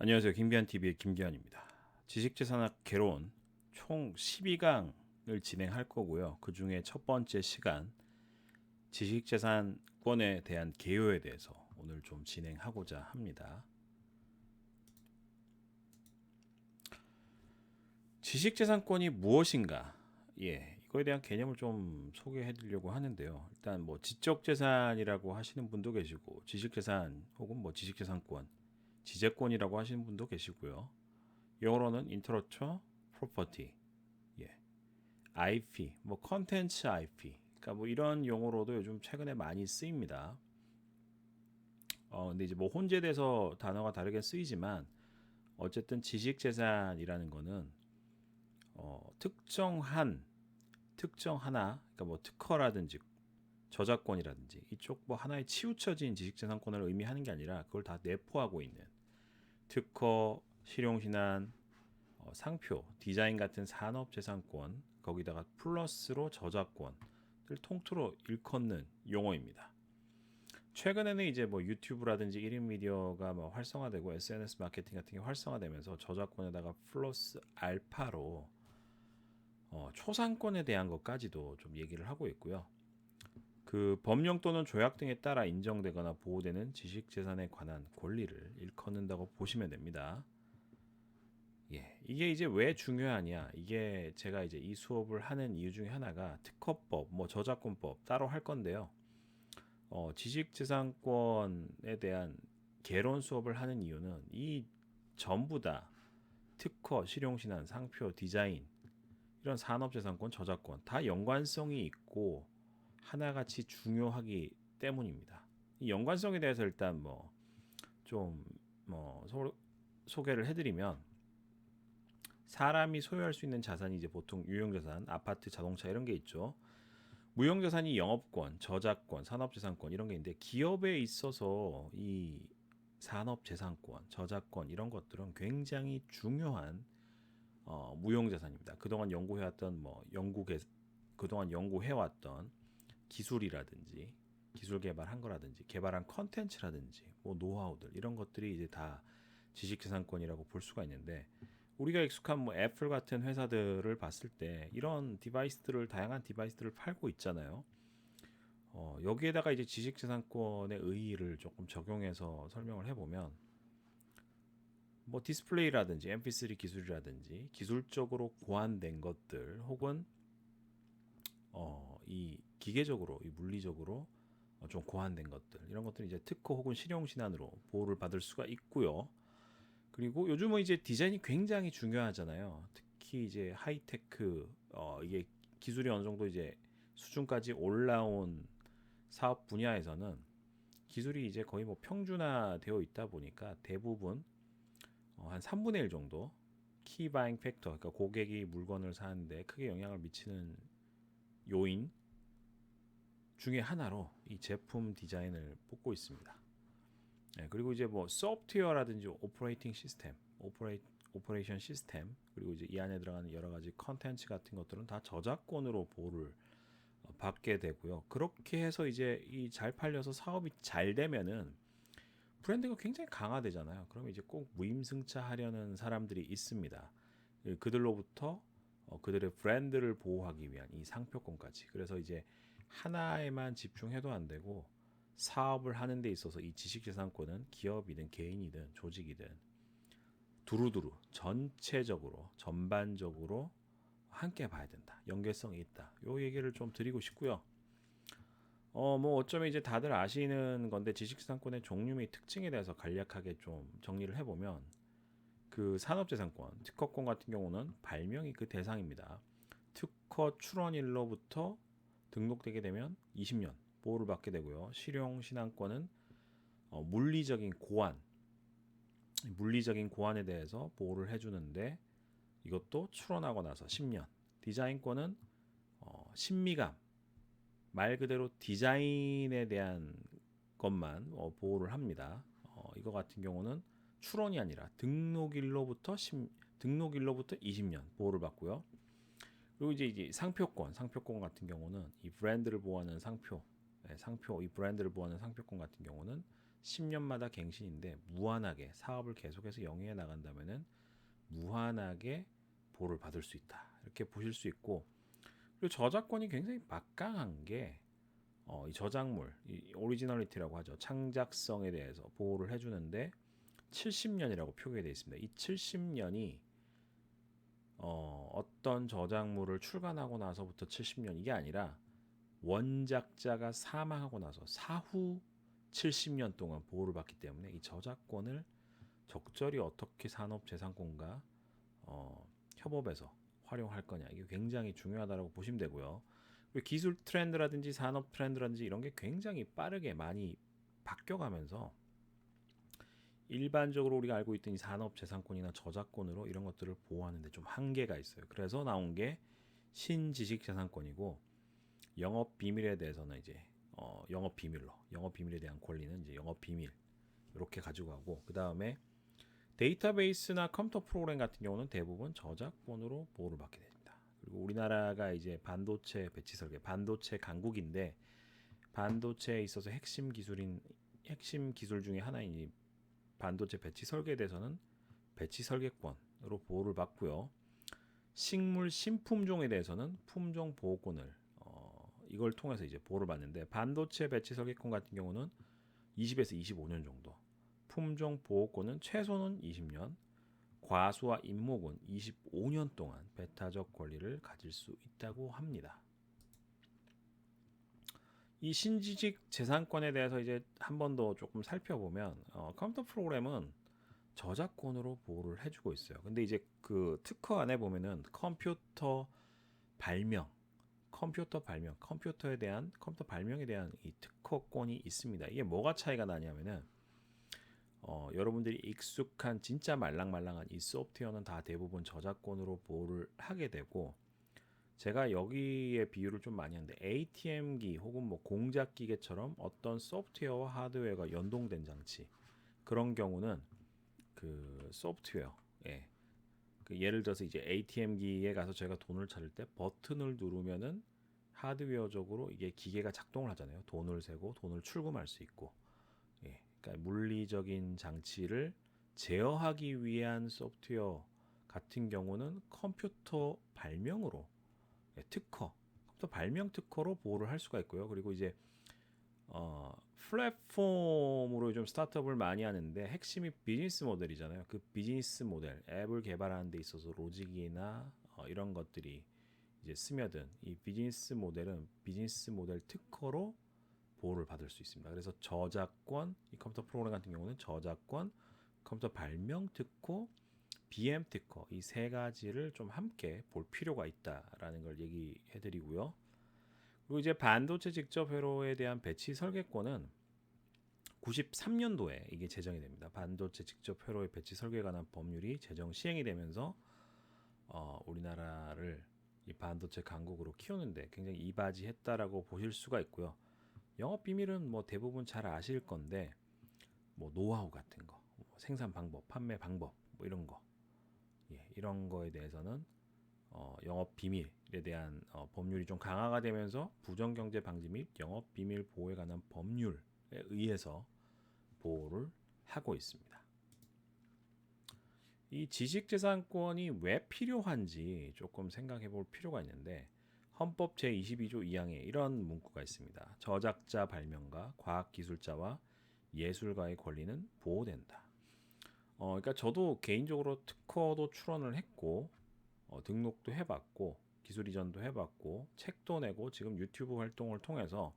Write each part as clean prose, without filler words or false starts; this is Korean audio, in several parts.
안녕하세요. 김기한TV의 김기한입니다. 지식재산학 개론 총 12강을 진행할 거고요. 그 중에 첫 번째 시간 지식재산권에 대한 개요에 대해서 오늘 좀 진행하고자 합니다. 지식재산권이 무엇인가? 이거에 대한 개념을 좀 소개해 드리려고 하는데요. 일단 뭐 지적재산이라고 하시는 분도 계시고 지식재산 혹은 뭐 지식재산권, 지재권이라고 하시는 분도 계시고요. 영어로는 intellectual property, IP, 뭐 컨텐츠 IP, 그러니까 뭐 이런 용어로도 요즘 최근에 많이 쓰입니다. 근데 이제 뭐 혼재돼서 단어가 다르게 쓰이지만 어쨌든 지식재산이라는 거는 특정 하나, 그러니까 뭐 특허라든지 저작권이라든지 이쪽 뭐 하나의 치우쳐진 지식재산권을 의미하는 게 아니라 그걸 다 내포하고 있는 특허, 실용신안, 상표, 디자인 같은 산업재산권, 거기다가 플러스로 저작권을 통틀어 일컫는 용어입니다. 최근에는 이제 뭐 유튜브라든지 1인 미디어가 뭐 활성화되고 SNS 마케팅 같은 게 활성화되면서 저작권에다가 플러스 알파로 초상권에 대한 것까지도 좀 얘기를 하고 있고요. 그 법령 또는 조약 등에 따라 인정되거나 보호되는 지식재산에 관한 권리를 일컫는다고 보시면 됩니다. 이게 이제 왜 중요하냐? 이게 제가 이제 이 수업을 하는 이유 중에 하나가 특허법, 뭐 저작권법 따로 할 건데요. 지식재산권에 대한 개론 수업을 하는 이유는 이 전부 다 특허, 실용신안, 상표, 디자인 이런 산업재산권, 저작권 다 연관성이 있고 하나같이 중요하기 때문입니다. 이 연관성에 대해서 일단 뭐좀 소개를 해드리면 사람이 소유할 수 있는 자산이 이제 보통 유형자산, 아파트, 자동차 이런 게 있죠. 무형자산이 영업권, 저작권, 산업재산권 이런 게 있는데 기업에 있어서 이 산업재산권, 저작권 이런 것들은 굉장히 중요한 무형자산입니다. 그동안 연구해왔던 그동안 연구해왔던 기술이라든지 기술 개발한 거라든지 개발한 컨텐츠라든지 뭐 노하우들 이런 것들이 이제 다 지식재산권이라고 볼 수가 있는데 우리가 익숙한 뭐 애플 같은 회사들을 봤을 때 이런 다양한 디바이스들을 팔고 있잖아요. 여기에다가 이제 지식재산권의 의의를 조금 적용해서 설명을 해보면 뭐 디스플레이라든지 MP3 기술이라든지 기술적으로 고안된 것들 혹은 이 기계적으로, 이 물리적으로 좀 고안된 것들 이런 것들이 이제 특허 혹은 실용신안으로 보호를 받을 수가 있고요. 그리고 요즘은 이제 디자인이 굉장히 중요하잖아요. 특히 이제 하이테크 이게 기술이 어느 정도 이제 수준까지 올라온 사업 분야에서는 기술이 이제 거의 뭐 평준화되어 있다 보니까 대부분 한 3분의 1 정도 키 바잉 팩터, 그러니까 고객이 물건을 사는데 크게 영향을 미치는 요인 중에 하나로 이 제품 디자인을 뽑고 있습니다. 그리고 이제 뭐 소프트웨어라든지 오퍼레이션 시스템 그리고 이제 이 안에 들어가는 여러 가지 컨텐츠 같은 것들은 다 저작권으로 보호를 받게 되고요. 그렇게 해서 이제 이 잘 팔려서 사업이 잘 되면은 브랜드가 굉장히 강화되잖아요. 그러면 이제 꼭 무임승차하려는 사람들이 있습니다. 그들로부터 그들의 브랜드를 보호하기 위한 이 상표권까지. 그래서 이제 하나에만 집중해도 안 되고 사업을 하는 데 있어서 이 지식재산권은 기업이든 개인이든 조직이든 두루두루 전체적으로 전반적으로 함께 봐야 된다. 연계성이 있다. 요 얘기를 좀 드리고 싶고요. 뭐 어쩌면 이제 다들 아시는 건데 지식재산권의 종류 및 특징에 대해서 간략하게 좀 정리를 해보면 그 산업재산권, 특허권 같은 경우는 발명이 그 대상입니다. 특허 출원일로부터 등록되게 되면 20년 보호를 받게 되고요. 실용신안권은 물리적인 고안에 대해서 보호를 해주는데 이것도 출원하고 나서 10년. 디자인권은 신미감, 말 그대로 디자인에 대한 것만 보호를 합니다. 이거 같은 경우는 출원이 아니라 등록일로부터 20년 보호를 받고요. 그리고 이제 상표권 같은 경우는 이 브랜드를 보호하는 이 브랜드를 보호하는 상표권 같은 경우는 10년마다 갱신인데 무한하게 사업을 계속해서 영위해 나간다면은 무한하게 보호를 받을 수 있다. 이렇게 보실 수 있고, 그리고 저작권이 굉장히 막강한 게 이 저작물, 이 오리지널리티라고 하죠. 창작성에 대해서 보호를 해주는데 70년이라고 표기되어 있습니다. 이 70년이 어떤 저작물을 출간하고 나서부터 70년 이게 아니라 원작자가 사망하고 나서 사후 70년 동안 보호를 받기 때문에 이 저작권을 적절히 어떻게 산업재산권과 협업해서 활용할 거냐 이게 굉장히 중요하다고 보시면 되고요. 기술 트렌드라든지 산업 트렌드라든지 이런 게 굉장히 빠르게 많이 바뀌어가면서 일반적으로 우리가 알고 있던 이 산업재산권이나 저작권으로 이런 것들을 보호하는데 좀 한계가 있어요. 그래서 나온 게 신지식재산권이고 영업 비밀에 대해서는 이제 영업 비밀에 대한 권리는 이제 영업 비밀 이렇게 가지고 가고 그 다음에 데이터베이스나 컴퓨터 프로그램 같은 경우는 대부분 저작권으로 보호를 받게 됩니다. 그리고 우리나라가 이제 반도체 배치 설계, 반도체 강국인데 반도체에 있어서 핵심 기술 중에 하나인 이 반도체 배치 설계에 대해서는 배치 설계권으로 보호를 받고요. 식물 신품종에 대해서는 품종 보호권을 이걸 통해서 이제 보호를 받는데 반도체 배치 설계권 같은 경우는 20에서 25년 정도, 품종 보호권은 최소는 20년, 과수와 임목은 25년 동안 배타적 권리를 가질 수 있다고 합니다. 이 신지식 재산권에 대해서 이제 한 번 더 조금 살펴보면 컴퓨터 프로그램은 저작권으로 보호를 해주고 있어요. 근데 이제 그 특허 안에 보면은 컴퓨터 발명에 대한 이 특허권이 있습니다. 이게 뭐가 차이가 나냐면은 여러분들이 익숙한 진짜 말랑말랑한 이 소프트웨어는 다 대부분 저작권으로 보호를 하게 되고 제가 여기에 비유를 좀 많이 하는데 ATM기 혹은 뭐 공작기계처럼 어떤 소프트웨어와 하드웨어가 연동된 장치 그런 경우는 그 소프트웨어 그 예를 들어서 이제 ATM기에 가서 제가 돈을 찾을 때 버튼을 누르면은 하드웨어적으로 이게 기계가 작동을 하잖아요. 돈을 세고 돈을 출금할 수 있고 그러니까 물리적인 장치를 제어하기 위한 소프트웨어 같은 경우는 컴퓨터 발명으로 컴퓨터 발명 특허로 보호를 할 수가 있고요. 그리고 이제 플랫폼으로 좀 스타트업을 많이 하는데 핵심이 비즈니스 모델이잖아요. 그 비즈니스 모델, 앱을 개발하는 데 있어서 로직이나 이런 것들이 이제 스며든 이 비즈니스 모델은 비즈니스 모델 특허로 보호를 받을 수 있습니다. 그래서 저작권, 이 컴퓨터 프로그램 같은 경우는 저작권, 컴퓨터 발명 특허, BM 특허 이 세 가지를 좀 함께 볼 필요가 있다라는 걸 얘기해 드리고요. 그리고 이제 반도체 직접 회로에 대한 배치 설계권은 93년도에 이게 제정이 됩니다. 반도체 직접 회로의 배치 설계에 관한 법률이 제정 시행이 되면서 우리나라를 이 반도체 강국으로 키우는데 굉장히 이바지했다라고 보실 수가 있고요. 영업 비밀은 뭐 대부분 잘 아실 건데 뭐 노하우 같은 거, 생산 방법, 판매 방법 뭐 이런 거, 이런 거에 대해서는 영업 비밀에 대한 법률이 좀 강화가 되면서 부정경제 방지 및 영업 비밀 보호에 관한 법률에 의해서 보호를 하고 있습니다. 이 지식재산권이 왜 필요한지 조금 생각해 볼 필요가 있는데 헌법 제22조 2항에 이런 문구가 있습니다. 저작자 발명가, 과학기술자와 예술가의 권리는 보호된다. 그러니까 저도 개인적으로 특허도 출원을 했고 등록도 해봤고 기술 이전도 해봤고 책도 내고 지금 유튜브 활동을 통해서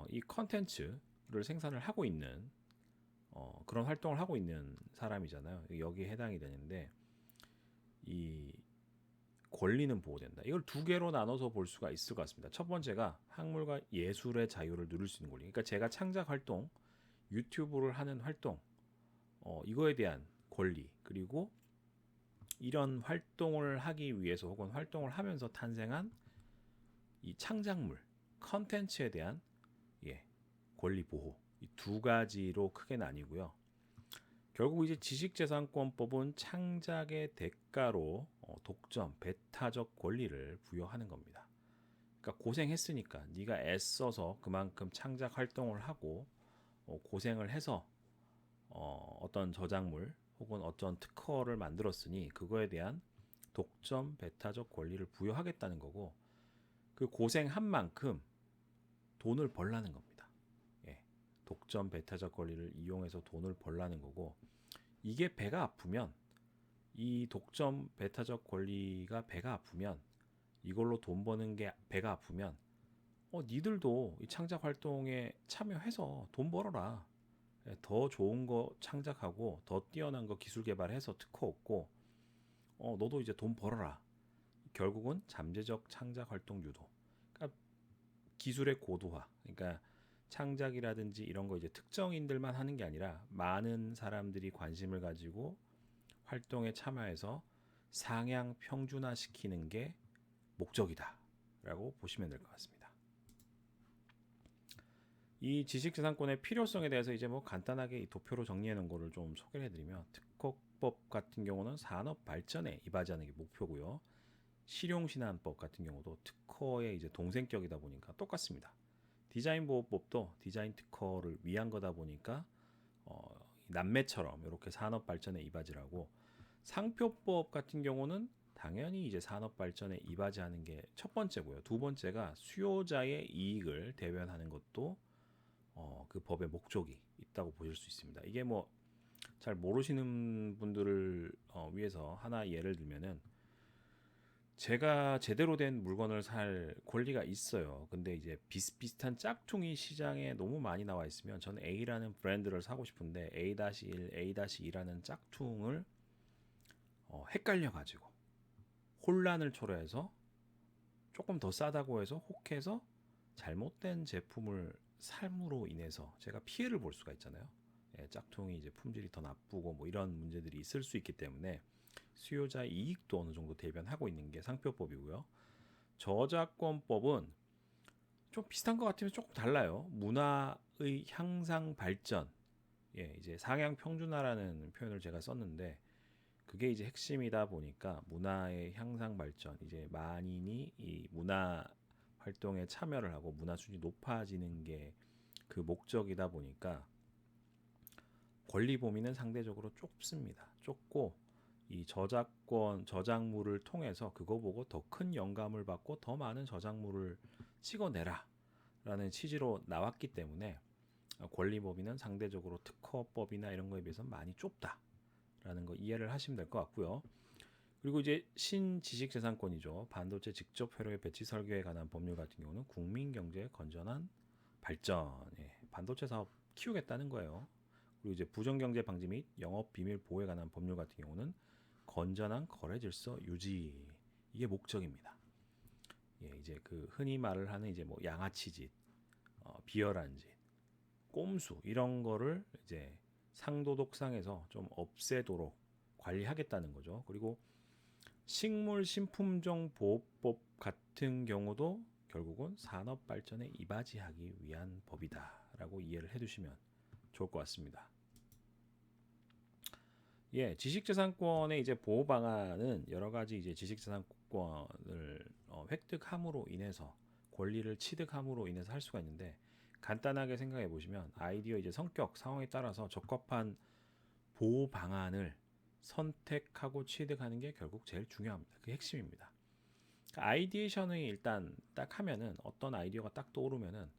이 컨텐츠를 생산을 하고 있는 그런 활동을 하고 있는 사람이잖아요. 여기에 해당이 되는데 이 권리는 보호된다. 이걸 두 개로 나눠서 볼 수가 있을 것 같습니다. 첫 번째가 학문과 예술의 자유를 누릴 수 있는 권리. 그러니까 제가 창작 활동, 유튜브를 하는 활동, 이거에 대한 권리 그리고 이런 활동을 하기 위해서 혹은 활동을 하면서 탄생한 이 창작물, 컨텐츠에 대한 권리 보호 이 두 가지로 크게 나뉘고요. 결국 이제 지식재산권법은 창작의 대가로 독점, 배타적 권리를 부여하는 겁니다. 그러니까 고생했으니까 네가 애써서 그만큼 창작 활동을 하고 고생을 해서 어떤 저작물 혹은 어떤 특허를 만들었으니 그거에 대한 독점 배타적 권리를 부여하겠다는 거고, 그 고생한 만큼 돈을 벌라는 겁니다. 예, 독점 배타적 권리를 이용해서 돈을 벌라는 거고, 이게 배가 아프면, 이 독점 배타적 권리가 배가 아프면, 이걸로 돈 버는 게 배가 아프면, 니들도 이 창작 활동에 참여해서 돈 벌어라. 예, 더 좋은 거 창작하고 더 뛰어난 거 기술 개발해서 특허 얻고 너도 이제 돈 벌어라. 결국은 잠재적 창작 활동 유도. 그러니까 기술의 고도화. 그러니까 창작이라든지 이런 거 이제 특정인들만 하는 게 아니라 많은 사람들이 관심을 가지고 활동에 참여해서 상향 평준화 시키는 게 목적이다라고 보시면 될 것 같습니다. 이 지식재산권의 필요성에 대해서 이제 뭐 간단하게 이 도표로 정리해 놓은 거를 좀 소개를 해드리면, 특허법 같은 경우는 산업 발전에 이바지하는 게 목표고요. 실용신안법 같은 경우도 특허의 이제 동생격이다 보니까 똑같습니다. 디자인보호법도 디자인 특허를 위한 거다 보니까 남매처럼 이렇게 산업 발전에 이바지라고, 상표법 같은 경우는 당연히 이제 산업 발전에 이바지하는 게 첫 번째고요. 두 번째가 수요자의 이익을 대변하는 것도 그 법의 목적이 있다고 보실 수 있습니다. 이게 뭐 잘 모르시는 분들을 위해서 하나 예를 들면은, 제가 제대로 된 물건을 살 권리가 있어요. 근데 이제 비슷비슷한 짝퉁이 시장에 너무 많이 나와 있으면 저는 A라는 브랜드를 사고 싶은데 A-1, A-2라는 짝퉁을 헷갈려 가지고 혼란을 초래해서 조금 더 싸다고 해서 혹해서 잘못된 제품을 삶으로 인해서 제가 피해를 볼 수가 있잖아요. 예, 짝퉁이 이제 품질이 더 나쁘고 뭐 이런 문제들이 있을 수 있기 때문에 수요자 이익도 어느 정도 대변하고 있는 게 상표법이고요. 저작권법은 좀 비슷한 것 같으면 조금 달라요. 문화의 향상 발전, 예, 이제 상향 평준화라는 표현을 제가 썼는데 그게 이제 핵심이다 보니까 문화의 향상 발전, 이제 만인이 이 문화 활동에 참여를 하고 문화 수준이 높아지는 게 그 목적이다 보니까 권리 범위는 상대적으로 좁습니다. 좁고 이 저작권, 저작물을 통해서 그거 보고 더 큰 영감을 받고 더 많은 저작물을 찍어내라 라는 취지로 나왔기 때문에 권리 범위는 상대적으로 특허법이나 이런 거에 비해서 많이 좁다라는 거 이해를 하시면 될 것 같고요. 그리고 이제 신지식재산권이죠. 반도체 직접 회로의 배치 설계에 관한 법률 같은 경우는 국민 경제의 건전한 발전, 예, 반도체 사업 키우겠다는 거예요. 그리고 이제 부정경제 방지 및 영업 비밀 보호에 관한 법률 같은 경우는 건전한 거래 질서 유지, 이게 목적입니다. 예, 이제 그 흔히 말을 하는 이제 뭐 양아치짓, 비열한 짓, 꼼수 이런 거를 이제 상도덕상에서 좀 없애도록 관리하겠다는 거죠. 그리고 식물신품종보호법 같은 경우도 결국은 산업 발전에 이바지하기 위한 법이다라고 이해를 해두시면 좋을 것 같습니다. 예, 지식재산권의 이제 보호 방안은 여러 가지 이제 지식재산권을 획득함으로 인해서 권리를 취득함으로 인해서 할 수가 있는데, 간단하게 생각해 보시면 아이디어 이제 성격 상황에 따라서 적합한 보호 방안을 선택하고 취득하는 게 결국 제일 중요합니다. 그게 핵심입니다. 아이디에이션이 일단 딱 하면은 어떤 아이디어가 딱 떠오르면은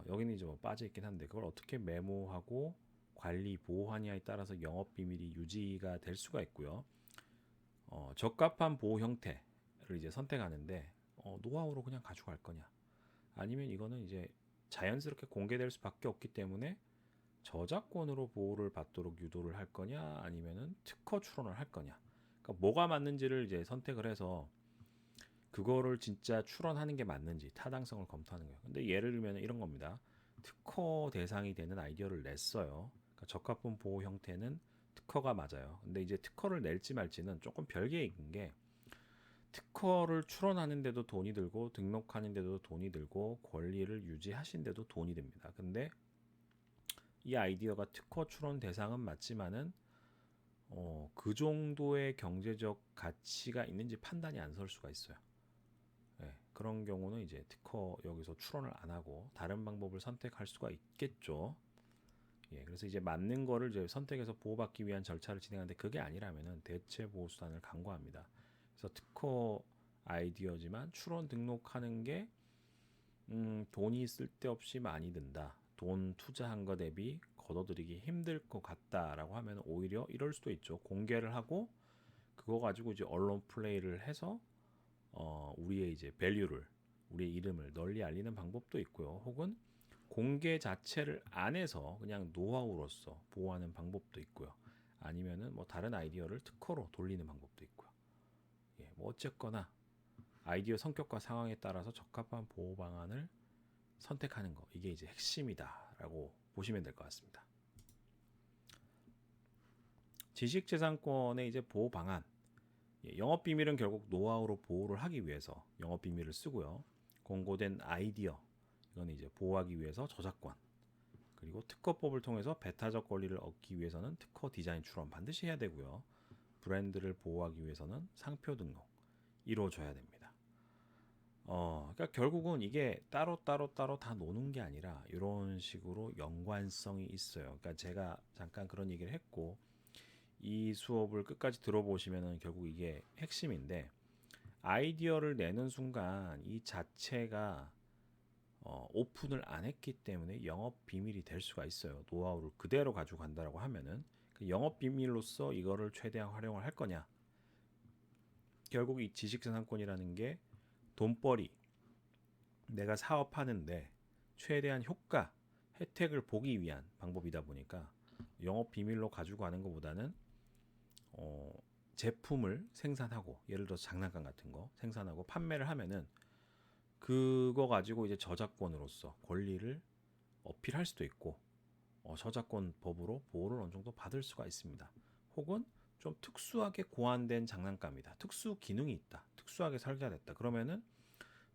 여기는 이제 뭐 빠져 있긴 한데 그걸 어떻게 메모하고 관리 보호하냐에 따라서 영업 비밀이 유지가 될 수가 있고요. 적합한 보호 형태를 이제 선택하는데 노하우로 그냥 가져갈 거냐, 아니면 이거는 이제 자연스럽게 공개될 수밖에 없기 때문에 저작권으로 보호를 받도록 유도를 할 거냐, 아니면은 특허 출원을 할 거냐. 그러니까 뭐가 맞는지를 이제 선택을 해서 그거를 진짜 출원하는 게 맞는지 타당성을 검토하는 거예요. 근데 예를 들면 이런 겁니다. 특허 대상이 되는 아이디어를 냈어요. 그러니까 적합한 보호 형태는 특허가 맞아요. 근데 이제 특허를 낼지 말지는 조금 별개인 게, 특허를 출원하는데도 돈이 들고 등록하는데도 돈이 들고 권리를 유지하신데도 돈이 듭니다. 근데 이 아이디어가 특허 출원 대상은 맞지만은 그 정도의 경제적 가치가 있는지 판단이 안 설 수가 있어요. 네, 그런 경우는 이제 특허 여기서 출원을 안 하고 다른 방법을 선택할 수가 있겠죠. 예, 그래서 이제 맞는 거를 이제 선택해서 보호받기 위한 절차를 진행하는데 그게 아니라면은 대체 보호 수단을 강구합니다. 그래서 특허 아이디어지만 추론 등록하는 게 돈이 쓸데없이 많이 든다. 돈 투자한 거 대비 걷어들이기 힘들 것 같다라고 하면 오히려 이럴 수도 있죠. 공개를 하고 그거 가지고 이제 언론 플레이를 해서 우리의 이제 밸류를 우리의 이름을 널리 알리는 방법도 있고요. 혹은 공개 자체를 안 해서 그냥 노하우로서 보호하는 방법도 있고요. 아니면은 뭐 다른 아이디어를 특허로 돌리는 방법도 있고요. 예, 뭐 어쨌거나 아이디어 성격과 상황에 따라서 적합한 보호 방안을 선택하는 거 이게 이제 핵심이다라고 보시면 될 것 같습니다. 지식재산권의 이제 보호 방안, 영업 비밀은 결국 노하우로 보호를 하기 위해서 영업 비밀을 쓰고요. 공고된 아이디어 이건 이제 보호하기 위해서 저작권, 그리고 특허법을 통해서 배타적 권리를 얻기 위해서는 특허 디자인 출원 반드시 해야 되고요. 브랜드를 보호하기 위해서는 상표 등록 이루어져야 됩니다. 그러니까 결국은 이게 따로 다 노는 게 아니라 이런 식으로 연관성이 있어요. 그러니까 제가 잠깐 그런 얘기를 했고 이 수업을 끝까지 들어보시면은 결국 이게 핵심인데 아이디어를 내는 순간 이 자체가 오픈을 안 했기 때문에 영업 비밀이 될 수가 있어요. 노하우를 그대로 가지고 간다라고 하면은 그 영업 비밀로서 이거를 최대한 활용을 할 거냐? 결국 이 지식재산권이라는 게 돈벌이 내가 사업하는데 최대한 효과, 혜택을 보기 위한 방법이다 보니까 영업 비밀로 가지고 가는 것보다는 제품을 생산하고 예를 들어서 장난감 같은 거 생산하고 판매를 하면은 그거 가지고 이제 저작권으로서 권리를 어필할 수도 있고 저작권 법으로 보호를 어느 정도 받을 수가 있습니다. 혹은 좀 특수하게 고안된 장난감이다. 특수 기능이 있다. 특수하게 설계됐다. 그러면은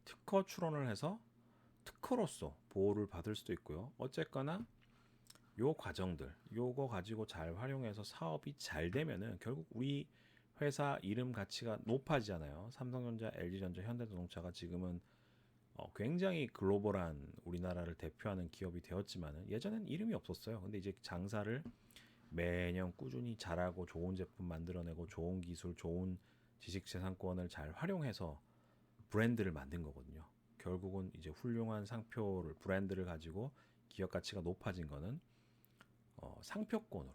특허 출원을 해서 특허로서 보호를 받을 수도 있고요. 어쨌거나 요 과정들 요거 가지고 잘 활용해서 사업이 잘 되면은 결국 우리 회사 이름 가치가 높아지잖아요. 삼성전자, LG전자, 현대자동차가 지금은 굉장히 글로벌한 우리나라를 대표하는 기업이 되었지만은 예전엔 이름이 없었어요. 근데 이제 장사를 매년 꾸준히 잘하고 좋은 제품 만들어내고 좋은 기술, 좋은 지식재산권을 잘 활용해서 브랜드를 만든 거거든요. 결국은 이제 훌륭한 상표를 브랜드를 가지고 기업 가치가 높아진 거는 상표권으로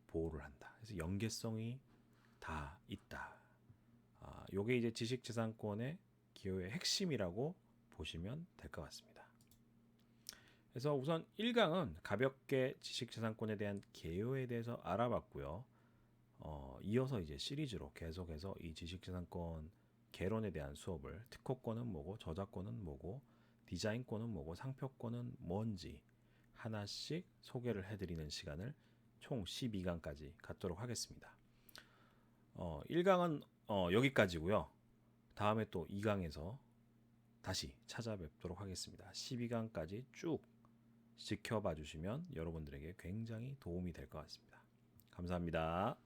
보호를 한다. 그래서 연계성이 다 있다. 요게 이제 지식재산권의 기여의 핵심이라고 보시면 될 것 같습니다. 그래서 우선 1강은 가볍게 지식재산권에 대한 개요에 대해서 알아봤고요. 이어서 이제 시리즈로 계속해서 이 지식재산권 개론에 대한 수업을 특허권은 뭐고 저작권은 뭐고 디자인권은 뭐고 상표권은 뭔지 하나씩 소개를 해드리는 시간을 총 12강까지 갖도록 하겠습니다. 1강은 여기까지고요. 다음에 또 2강에서 다시 찾아뵙도록 하겠습니다. 12강까지 쭉 지켜봐 주시면 여러분들에게 굉장히 도움이 될 것 같습니다. 감사합니다.